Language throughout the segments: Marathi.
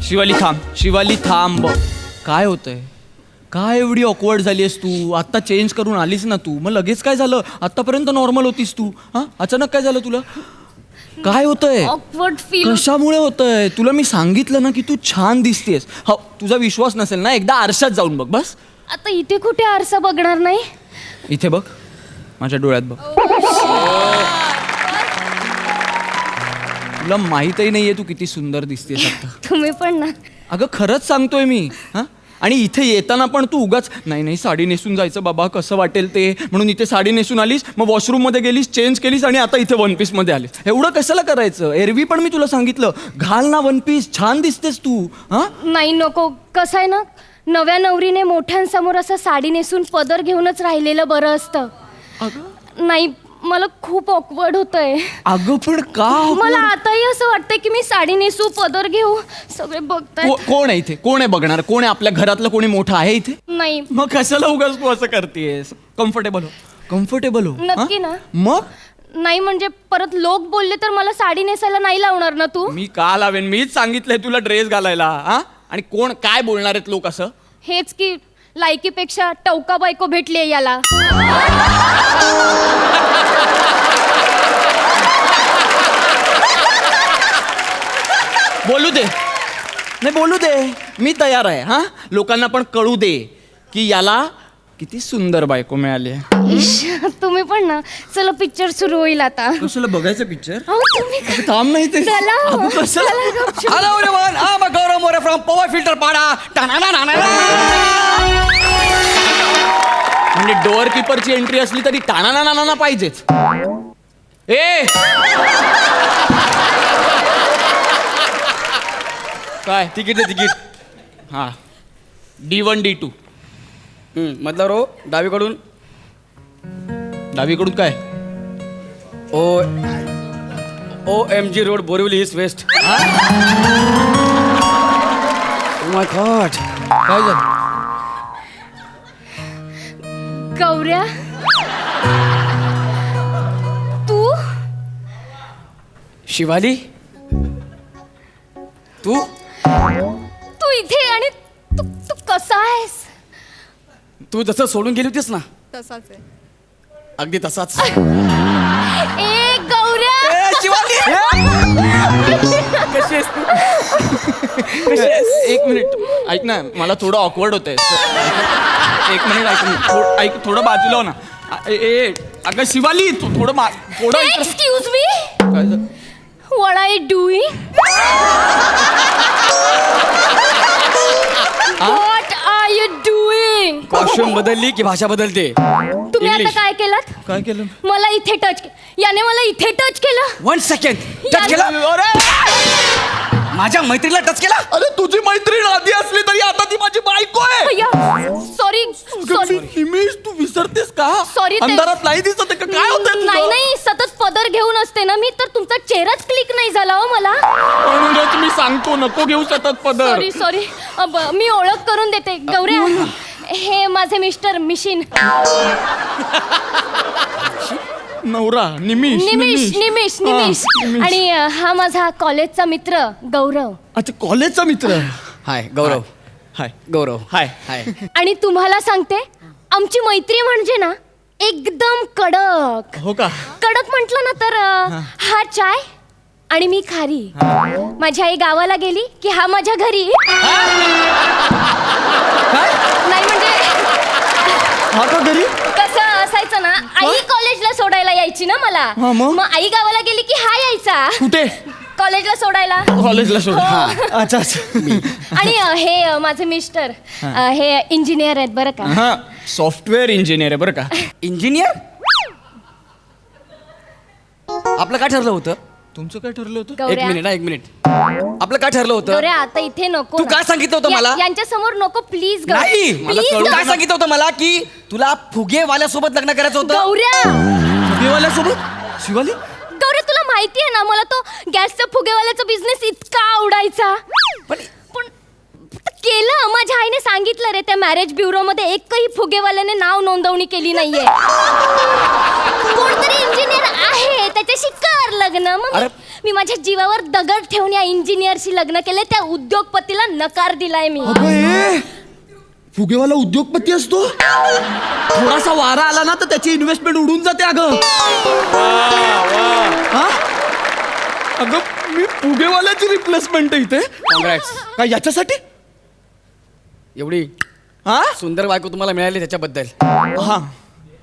शिवाली थांब. काय होतंय? काय एवढी ऑकवर्ड झाली आहेस तू? आत्ता चेंज करून आलीस ना तू, मग लगेच काय झालं? आत्तापर्यंत नॉर्मल होतीस तू, हा? अचानक काय झालं तुला? काय होतंय? Awkward feel. कशामुळे होतंय? तुला मी सांगितलं ना की तू छान दिसतेस. हो, तुझा विश्वास नसेल ना, एकदा आरशात जाऊन बघ बस. आता इथे कुठे आरसा बघणार नाही. इथे बघ, माझ्या डोळ्यात बघ. तुला माहीतही नाहीये तू किती सुंदर दिसतेस आता. तुम्ही पण ना. अगं खरंच सांगतोय मी. हा, आणि इथे येताना पण तू उगाच नाही साडी नेसून जायचं बाबा, कसं वाटेल ते म्हणून इथे साडी नेसून आलीस, मग वॉशरूममध्ये गेलीस, चेंज केलीस आणि आता इथे वन पीसमध्ये आलीस. एवढं कशाला करायचं? एरवी पण मी तुला सांगितलं घाल ना वन पीस, छान दिसतेस तू. हा, नाही नको. कसं आहे ना, नव्या नवरीने मोठ्यांसमोर असं साडी नेसून पदर घेऊनच राहिलेलं बरं असतं. नाही, मला खूप ऑकवर्ड होतंय. अगं पण का? मला आताही असं वाटतंय की मी साडी नेसू, पदर घेऊ. सगळे बघताय. कोण आहे इथे? कोण आहे बघणार? कोण आहे? आपल्या घरातलं कोणी मोठं आहे इथे? नाही. मग कशाला उगाच तू असं करतेस? कम्फर्टेबल हो, कम्फर्टेबल हो. नक्की ना? मग नाही म्हणजे परत लोक बोलले तर मला साडी नेसायला नाही लावणार ना तू? मी का लावेन? मीच सांगितलंय तुला ड्रेस घालायला. हा, आणि कोण काय बोलणार आहेत लोक असं? हेच की लायकीपेक्षा टवका बायको भेटली याला. बोलू दे, नाही बोलू दे, मी तयार आहे. हा, लोकांना पण कळू दे की याला किती सुंदर बायको मिळाली आहे. तुम्ही पण ना. चला पिक्चर सुरू होईल आता. कशाला बघायचं पिक्चर? तुम्ही थांब नाही ते. चला. अगं, कशाला? Hello everyone, I'm Gaurav More from Power Filter Pada. म्हणजे डोअर कीपरची एंट्री असली तरी टाणा पाहिजेच. ए काय तिकीट दे तिकीट. हा, D1 D2. मधला रो डावीकडून. डावीकडून काय? OMG road Borivali east west. My god, काय झालं? गौऱ्या, तू शिवाली, तू तू इथे आणि तू तू कसा आहेस? तू जसं सोडून गेली होतीस ना, तसाच आहे. अगदी तसाच. ए गौऱ्या, शिवाली कशी आहेस तू? एक मिनिट ऐक ना, मला थोडं ऑकवर्ड होतंय. एक मिनिट ऐक थोडं बाजूला हो ना. अगं शिवाली, तू थोडं एक्सक्यूज मी, काय झालं? What are you doing? What are you doing? Costume बदलली की भाषा बदलते? तुम्ही आता English. काय केलं? काय केलं? मला इथे टच, याने मला इथे टच केलं. 1 सेकंड. टच केला? माझ्या मैत्रीला टच केला? अरे तुझी मैत्रीण आधी असली तरी आता ती माझी बायको आहे. सॉरी सॉरी निमेश, तू विसरतेस का? Sorry, ते- अंधारात नाही दिसत आहे का? काय होतंय नाही तुझं? नाही, सतत पदर घेऊन असते ना मी, तर तुमचा चेहराच क्लिक नाही झाला हो मला. म्हणूनच मी सांगतो नको घेऊ सतत पदर. Sorry sorry. मी ओळख करून देते. गौऱ्या, हे माझे मिस्टर मिशीन. नवरा निमिष. निमिष निमिष हा, निमिष. निमिष. आणि हा माझा कॉलेजचा मित्र गौरव. अच्छा, कॉलेजचा मित्र. हाय गौरव. हाय. गौरव. हाय. हाय. आणि तुम्हाला सांगते, आमची मैत्री म्हणजे ना एकदम कडक. हो का? कडक म्हटलं ना तर हा चाय आणि मी खारी. माझी आई गावाला गेली की हा माझ्या घरी. नाही म्हणजे हा का घरी? कसं असायचं ना, आई कॉलेजला सोडायला यायची ना मला. हा, मग? आई गावाला गेली की हा यायचा कुठे? कॉलेजला सोडायला. कॉलेजला सोड. हो. अच्छा अच्छा. आणि हे माझे मिस्टर हे इंजिनियर आहेत बरं का. हा, सॉफ्टवेअर इंजिनियर आहे बरं का. इंजिनियर? आपलं काय ठरलं होतं? तुमचं काय ठरलं होतं? एक गौऱ्या, मिनिट. आपलं काय ठरलं होतं? गौऱ्या आता इथे नको तू ना. काय सांगितलं होतं मला? यांच्या समोर नको प्लीज. नाही, मला प्लीज तू काय सांगितलं होतं मला की तुला फुगेवाल्यासोबत लग्न करायचं होतं? गौऱ्या, फुगेवाल्यासोबत? शिवाली, गौऱ्या तुला माहिती आहे ना, मला तो गॅसचा फुगेवाल्याचा बिझनेस इतका आवडायचा. पण पण केलं, माझ्या आईने सांगितलं रे, त्या मॅरेज ब्युरो मध्ये एकही फुगेवाल्याने नाव नोंदवणी केली नाहीये. कोणतरी इंजिनियर आहे, त्याच्याशी कर लग्न. मग अरे. मी माझ्या जीवावर दगड ठेवून या इंजिनियरशी लग्न केले, त्या उद्योगपतीला नकार दिलाय मी. अगं ए, फुगेवाला उद्योगपती असतो. थोडासा वारा आला ना तर त्याची इन्व्हेस्टमेंट उडून जाते अगं. हा? अगं मी फुगेवाल्याची रिप्लेसमेंट इथे. कॉंग्रॅट्स. काय याच्यासाठी? एवढी हा सुंदर बायको तुम्हाला मिळाली त्याच्याबद्दल. हा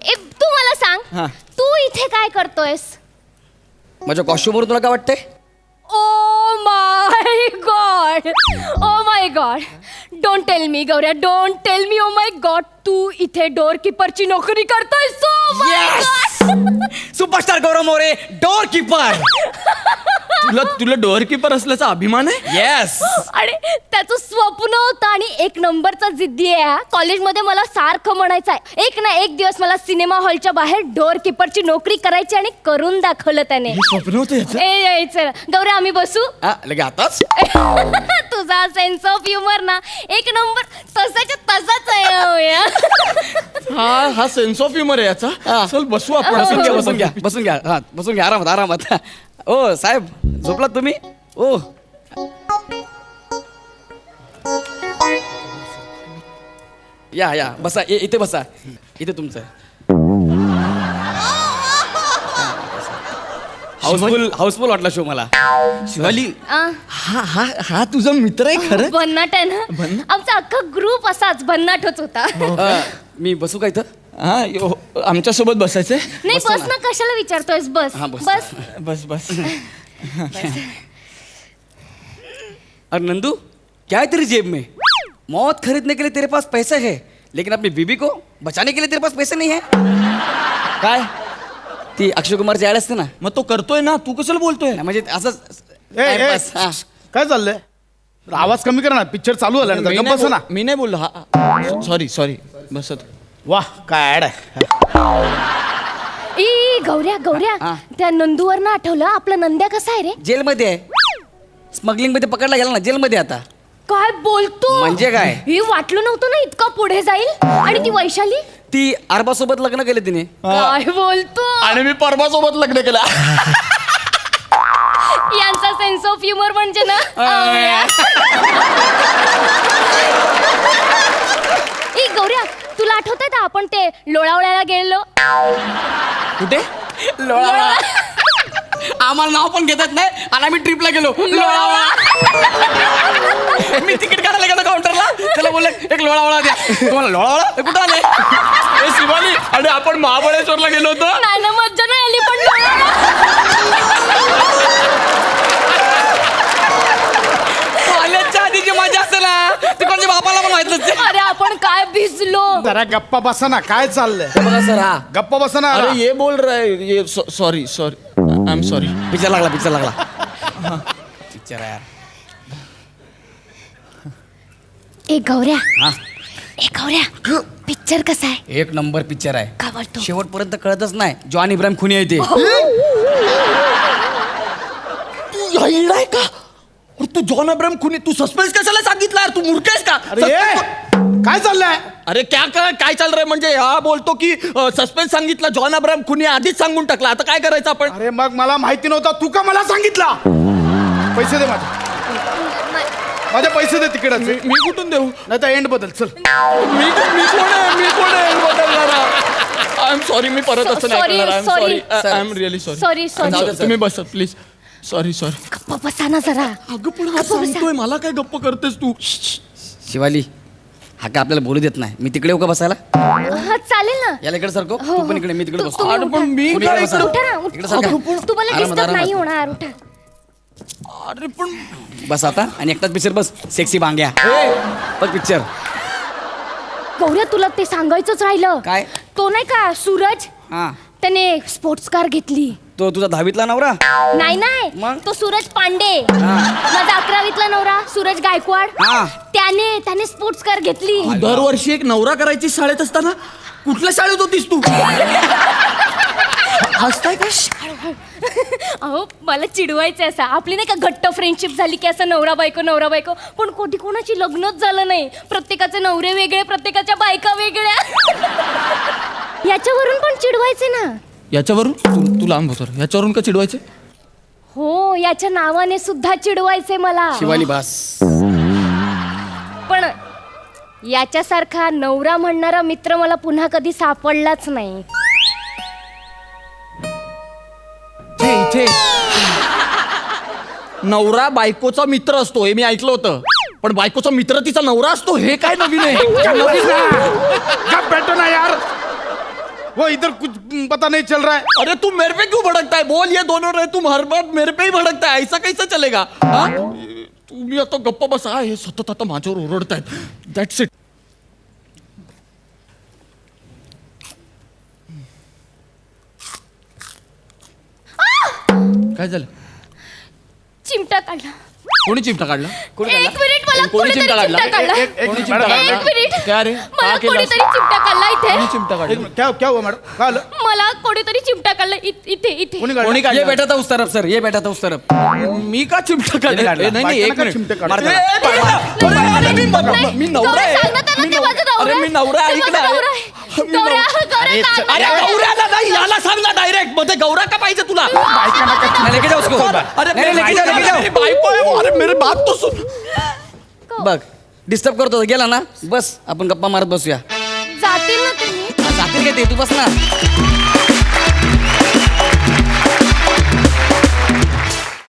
ए, तू मला सांग, हा. तू इथे काय करतोयस? माझ्या कॉस्ट्युमवर तुला काय वाटतंय? Oh my god, oh my god, don't tell me गौऱ्या, don't tell me. Oh my god, तू इथे डोर कीपरची नोकरी करतोय. Superstar Gaurav More, door keeper. तुला डोअर कीपर असल्याचा अभिमान आहे? येस. आणि त्याचं स्वप्न होतं आणि एक नंबरचा जिद्दी आहे हा. कॉलेजमध्ये मला सारखं म्हणायचं आहे, एक ना एक दिवस मला सिनेमा हॉलच्या बाहेर डोर कीपरची नोकरी करायची, आणि करून दाखवलं त्याने. हे स्वप्न होतं याचं? ए चल गौऱ्या, आम्ही बसू. लगे आताच. तुझा सेन्स ऑफ ह्युमर ना एक नंबर, तसाच्या तसाच आहे. हा सेन्स ऑफ ह्युमर आहे याचा. चल बसू आपण. बसून घ्या, बसून घ्या, बसून घ्या. हा बसून घ्या, आरामात आरामात. ओ साहेब, झोपलात तुम्ही? ओ या या बसा, इथे बसा. इथे तुमचं हाऊसफुल वाटला शो मला. शिवाली, आ, हा हा हा तुझा मित्र आहे खरं? भन्नाट आहे ना. आमचा अख्खा ग्रुप असाच भन्नाटच होता. मी बसू का इथं? हा आमच्या सोबत बसायचंय. नाही, बसतो बस ना, कशाला विचारतोयस? बस हा, बस. बस. बस बस. अरे नंदू, क्या है तेरी जेब में? मौत खरीदने के लिए तेरे पास पैसे है, लेकिन अपनी बीबी को बचाने के लिए तेरे पास पैसे नहीं है. काय? ती अक्षय कुमारची ऍड असते ना, मग तो करतोय ना, तू कशाला बोलतोय? म्हणजे असंच ए, ए, टाइमपास. हा. काय चाललंय? आवाज कमी करा ना, पिक्चर चालू झाला मी ना, बस ना. मी नाही बोललो. हा सॉरी बसत. वाह, काय ऍड आहे. ई गौऱ्या गौऱ्या, हा. त्या नंदूवर ना आठवलं, आपला नंद्या कसा आहे रे? जेलमध्ये आहे. स्मगलिंग मध्ये पकडला गेला ना, जेलमध्ये आता. काय बोलतो? म्हणजे काय? हे वाटलं नव्हतं ना इतका पुढे जाईल. आणि ती वैशाली? ती अरबासोबत लग्न केले तिने. काय बोलतो? आणि मी परवा सोबत लग्न केलं. यांचा सेन्स ऑफ ह्युमर म्हणजे ना. ई गौऱ्या, तुला आठवतंय का आपण ते लोणावळ्याला गेलो? कुठे? लोणावळा. आम्हाला नाव पण घेतात नाही, आणि आम्ही ट्रिपला गेलो लोणावळा. मी तिकीट काढायला गेलो काउंटरला, त्याला बोलले एक लोणावळा द्या. तुम्हाला लोणावळा कुठं आले? ए शिवाली, आणि आपण महाबळेश्वरला गेलो होतो. नाही ना, मज्जा नाही आली पण लोणावळा. कॉलेजच्या आधीची मजा असते ना, ती कोणत्या बापाला पण माहित नसते. अरे आपण काय भिजलो. जरा गप्पा बसा ना, काय चाललंय? बघा सर, हा गप्पा बसा ना. अरे ये बोल रहा है ये. Sorry I am sorry. Picture लागला पिक्चर आहे यार. ए गौऱ्या, हा, ए गौऱ्या, पिक्चर कसा आहे? एक नंबर पिक्चर आहे. का बोलतो? शेवटपर्यंत कळतच नाही जॉन इब्राहिम खुनी आहे ते. तू आहे का? अरे तू जॉन अब्राहम खुनी, तू सस्पेन्स कशाला सांगितला यार? तू मूर्ख का? अरे ए, काय चाललंय? अरे काय चाल रहा है? म्हणजे हा बोलतो की सस्पेन्स सांगितला, जॉन अब्राहम खुनी आधीच सांगून टाकला. आता काय करायचं आपण? अरे मग मला माहिती नव्हता, तू का मला सांगितला? पैसे दे माझे पैसे दे तिकीटाचे. मी कुठून देऊ? नाही तर एंड बदल. चल, मी कोण आहे बदलणारा? आय एम सॉरी, मी परत असं नाही करणार. I am sorry, I am really sorry. Sorry. तुम्ही बसत प्लीज. सॉरी. गप्पा बसा ना जरा. अगं पण हा सांगतोय, मला काय गप्प करतेस तू? शिवाली, हा काय आपल्याला बोलू देत नाही. मी तिकडे येऊ का बसायला? हा चालेल ना. याला इकडे सारखो, हो, तू पण इकडे, मी तिकडे तू- बसतो. तुम्ही अरे पण उठा. मी तुम्ही काय इकडे बसा. इकडं? उठा ना, इकडे सारखा. तुम्हाला आरामात, डिस्टर्ब नाही आरामात. होणार. उठा. अरे पण बस आता, आणि एकटाच पिक्चर बस. सेक्सी बांग्या बस पिक्चर. गौऱ्या, तुला ते सांगायचंच राहिलं. काय? तो नाही का सूरज, हा, त्याने स्पोर्ट्स कार घेतली. तो तुझा 10वीतला नवरा? नाही, मग? तो सूरज पांडे. हा. माझा 11वीतला नवरा सूरज गायकवाड. हा. त्याने स्पोर्ट्स कार घेतली. तू दरवर्षी एक नवरा करायची शाळेत असताना कुठल्या शाळेत होतीस तू? हसताय का? अहो, मला चिडवायचं असं. आपली नाही का घट्ट फ्रेंडशिप झाली की असं नवरा बायको. पण कधी कोणाची लग्नच झालं नाही. प्रत्येकाचे नवरे वेगळे, प्रत्येकाच्या बायका वेगळ्या. याच्यावरून पण चिडवायचे ना. याच्यावरून? तू लांब होतो. याच्यावरून का चिडवायचे? हो, याच्या नावाने सुद्धा चिडवायचे मला. शिवानी बास. पण याच्यासारखा नवरा म्हणणारा मित्र मला पुन्हा कधी सापडलाच नाही. इथे नवरा बायकोचा मित्र असतो हे मी ऐकलं होतं, पण बायकोचा मित्र तिचा नवरा असतो हे काय नवीन आहे? कब बैठो ना यार, वो इधर कुछ पता नहीं चल रहा है. अरे तू मेरे पे क्यों भड़कता है? बोल, ये दोनों रहे, तुम हर बार मेरे पे ही भड़कता है, ऐसा कैसा चलेगा? हाँ? तुम्ही आता गप्पा बसा, हे सतत आता माझ्यावर ओरडतायत. That's it. काय झालं? चिमटा काढला. कोणी चिमटा काढला? कोणी एक मिनिट, मला कोणी कोणीतरी चिमटा काढला? चिमटा काढला. एक कोणी मिनिट, चिमटा मॅडम, काढला? एक मिनिट. काय रे? मला का केलं कोणीतरी असं? चिमटा काढला इथे. कोणी चिमटा एक काढला? मिनिट, क्या हुआ मैडम, काय आलं? मला कोणीतरी चिमटा काढला इथे इथे. कोणी कोणी काढलं? ये काढला? बैठा था उस तरफ सर, ये बैठा था उस तरफ. मी का चिमटा काढला? काढला. ए, नाही एक बायकोनं का मिनिट. चिमटे काढले? ए, ए, अरे, अरे, मी नवरा आहे. मी नवरा- अरे मी नवरा आहे, ऐक ना. अरे गौऱ्याला नाही, याला सांग ना डायरेक्ट. मध्ये गौरा का पाहिजे तुला? नहीं, लेके जाओ उसको. अरे नहीं, लेके जाओ, लेके मेरी जाओ. बायको आहे वो. अरे मेरे बात तो सुन. बघ डिस्टर्ब करतो गेला ना, बस आपण गप्पा मारत बसूया. जातील ना तुम्ही. जातील काय ते, तू बस ना.